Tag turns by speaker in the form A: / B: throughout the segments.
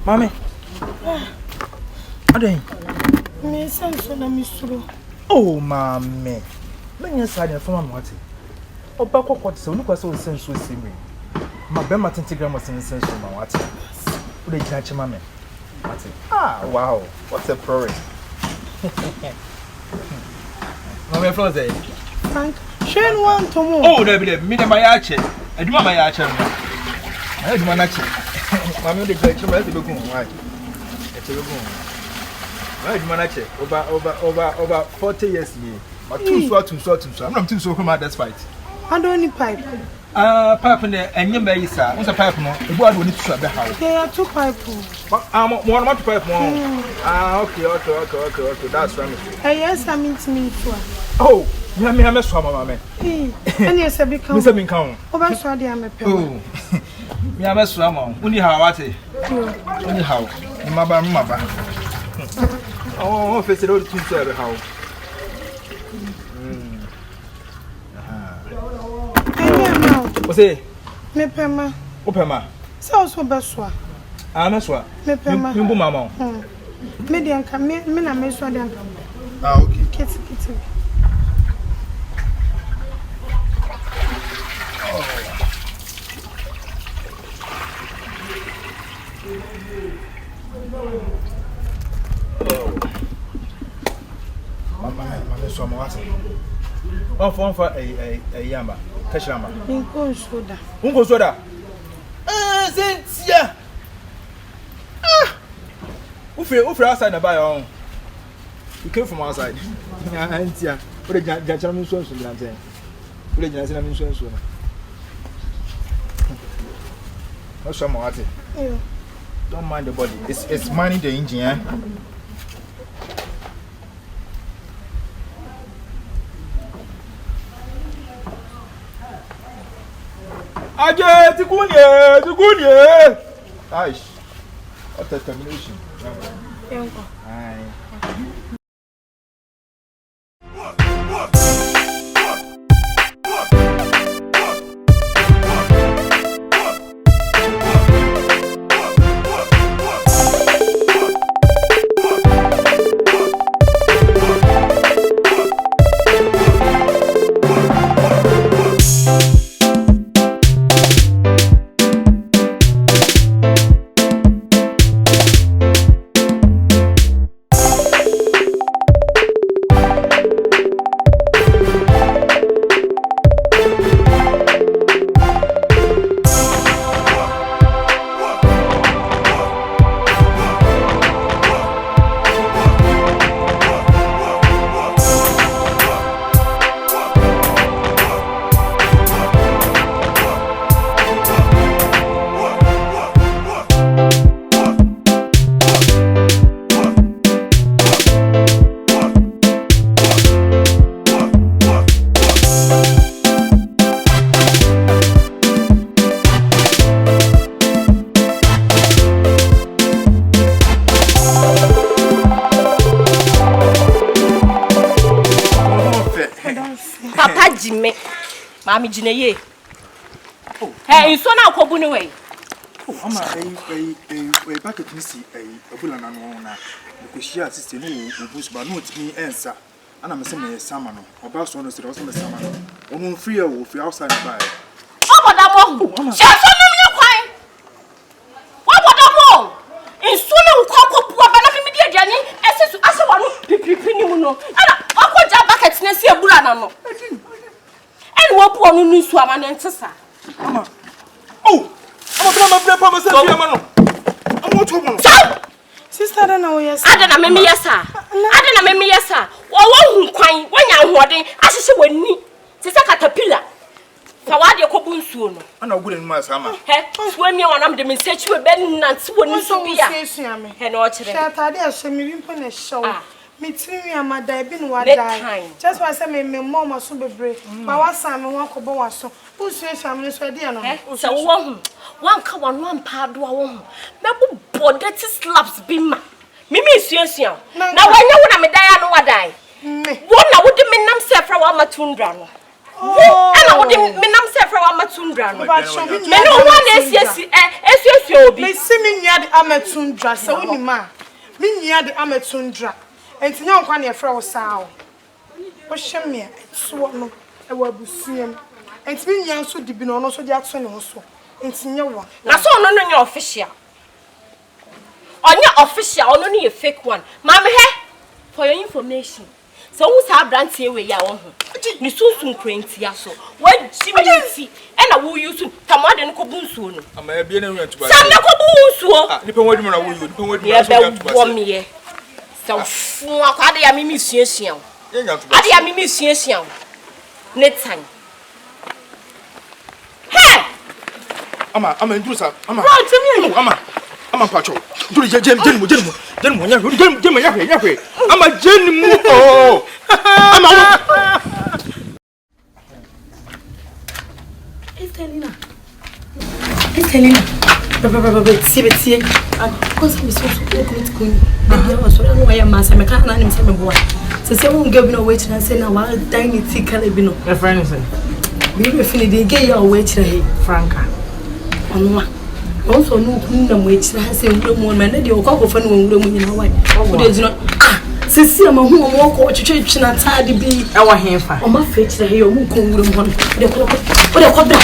A: Mommy. Adé.
B: Me sense na misuro.
A: Oh, mommy. Many side from what? O ba kokko se onu kwase o sense o simi. Ma be ma tentigram o sense ma what? O de gina chima me. What? Ah, wow. What's a progress? Mommy flows there.
B: Frank, Shane want to move.
A: Oh, there be me na my ache. Eduma my ache no. I eduma na ache. Mommy de gina chima e be gun why? E te be gun. I eduma na ache over 40 years me. But too so. I'm not too so from that fight.
B: I don't need pipe.
A: Pipe in the and you may say, what's a pipe more? The boy will need to shut the house.
B: There are 2 pipe.
A: I'm one more pipe more. Okay. That's right.
B: Yes, I mean to me too.
A: Oh, you have me a mess from my man.
B: And yes, I become
A: Mr. Mincon.
B: Over so I am a pet.
A: Oh, me a mess from only how I say. Only how. Mother. Oh, face it all to serve how. What's it?
B: Me pema.
A: Opema.
B: So beswa.
A: Meswa.
B: Me pema.
A: Mbu mama.
B: Me de anka me na me so de anka.
A: Ah, okay.
B: Kiti.
A: Mama so mo wase. On for a yamba. Kashama.
B: Unko soda.
A: Unko soda. Sentia. Ufre outside na buy on. You came from outside. Antia. What the jachara min so lanten. What the jachara min so na. What's your mouth? Don't mind the body. It's minding the engine, eh? Aje tikunye. Aish. What determination.
B: Yanko.
A: Aye.
C: Mami jine ye. Hey, so na akobu ni we.
A: Oh, ama packet ni si obula na no na. Ko share system ni obus ba no timi ensa. Ana me se me sama no. Oba so no se do se me sama no. Onu free o free outside buy.
C: Oboda mo. Se so no me kwan. Oboda mo. Insu na nkoko pu aba na me di aduane esesu ase wa no pipipi ni mu no. Ana okoja bucket na si ebula na no. And what poor no so am an entesa.
A: Oh, I'm a papa say I'm what woman.
B: Sister na wo yes.
C: Adana me yesa. Adana me yesa. Wo hu kwan, wonya hoden, asese wani. Se se caterpillar. Fa wa de kobu nsuo no.
A: Ana ogu den ma sama.
C: He, so emi wanam de me search we ben nante woni so bia. He na o kire.
B: Shatade ahye me rimpo na show. Me tiri amada bi no wadai. Just why say me mom so bebre. Ma wasan me won kobo waso. Usu eham ne so de no.
C: Se wo hu. Wan ka wan wan pa do wo hu. Me bu bodeti slaps bi ma. Mimi suasua. Na wanya wo na me dai no wadai. Me. Wo na wo de me nam se fra wa matundra no. Ana wo de menam se fra wa matundra no.
B: Ba show me.
C: Me no one esi obi.
B: Me see me nya de amatundra se woni ma. Me nya de amatundra. Enti nya nkwa na e fra wo saa o. Wo hye me so no e wa busuam. Enti me nya so dibi no no so de ato ne ho so. Enti nya wo.
C: Na so no no nya official. Onya official no no ye fake one. Mama he for your information. So who say brand here we ya won ho. Ni sunsun kwentia so. What jimiti e na wo use tamade no ko bunsuo no.
A: Ama e bie na nwa tuba.
C: Sam na ko bunsuo.
A: Ah, nipa wadi mo na wo yu, nipa wadi mo
C: na
A: so ya tuba.
C: Wo me so fu akwa ya mimi suasua.
A: Ye nya tuba.
C: Ade ya mimi suasua. Ne time. Hey!
A: Ama ndrusa, ama.
C: Bro, tell me.
A: Ama pacho. Ndru jem nya hwe. Ama jenimu oh. Ama
D: Estelina. Baba, tie. Kosa mi so commit kun. Ya waso na wa ya masa me kana na nim se me boa. Se wo nga bi na wait na say na wa dan ni ti kala bi no.
E: My friend is
D: Me be fini de ge ya wait na he.
E: Franca.
D: Onwa. Also no kun na mo echi na se nwura mu na de o kwa fa no nwura mu nyina wai. Wo de jino sisi ama hu mo ko twetwe na taade bi
E: E wa henfa.
D: O ma fa echi na he o mu ko nwura mu hono. O de ko da.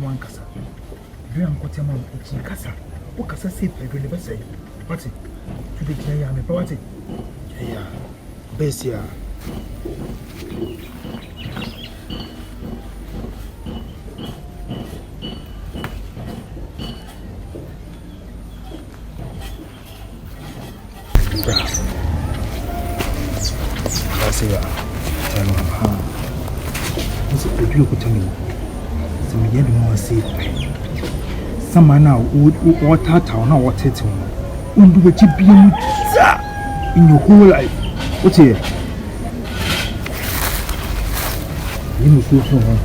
A: one kasa. Do am ko tema ko kasa. O kasa say pepe le be say. What it? To be clear ya me pa what it? Yeah. Besia. Kasiya. Tell me how. So if you could tell me, some young more safe. Some man now what town now what it won't do what you be in your whole life. What's here? You know so far.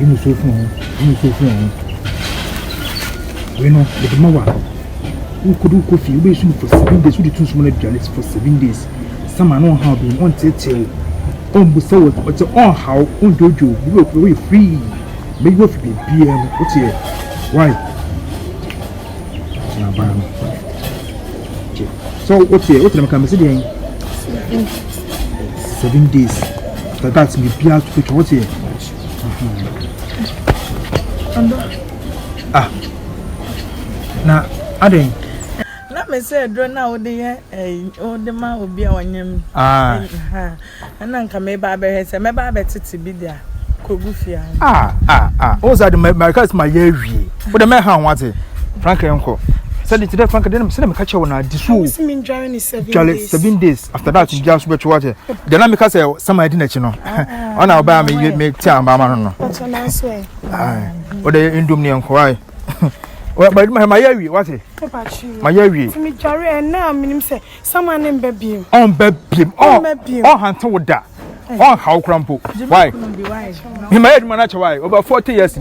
A: You know so far. You know so far. We know the mother who could do coffee waiting for 7 days. We do 2 small journeys for 7 days. Some man know how been on till. Busa what's on how on dojo you go away free. Maybe you be BM. What's here? Why? So what's here? What's the mechanism? 7 days. That's me. Be to what's here? Now, Aden.
E: Me say drone now the the man will be on him. And then come ba be say me ba be titi bi dia kogufia.
A: What's that my cause my year wie. What the man how what Frank enko. Said it today Frank dem say me catch you na disu.
B: See me driving is 7 days.
A: 7 days after that you just bet what. The na me cause some I didn't know. On our ba me tia ba ma no.
B: What's on answer?
A: What the indumni enko why. Well, my year what? My year wie.
B: Me jare and now minim say someone name baby.
A: On bebim. On hanto da. On how crampo. Why? He made manager why over 40 years.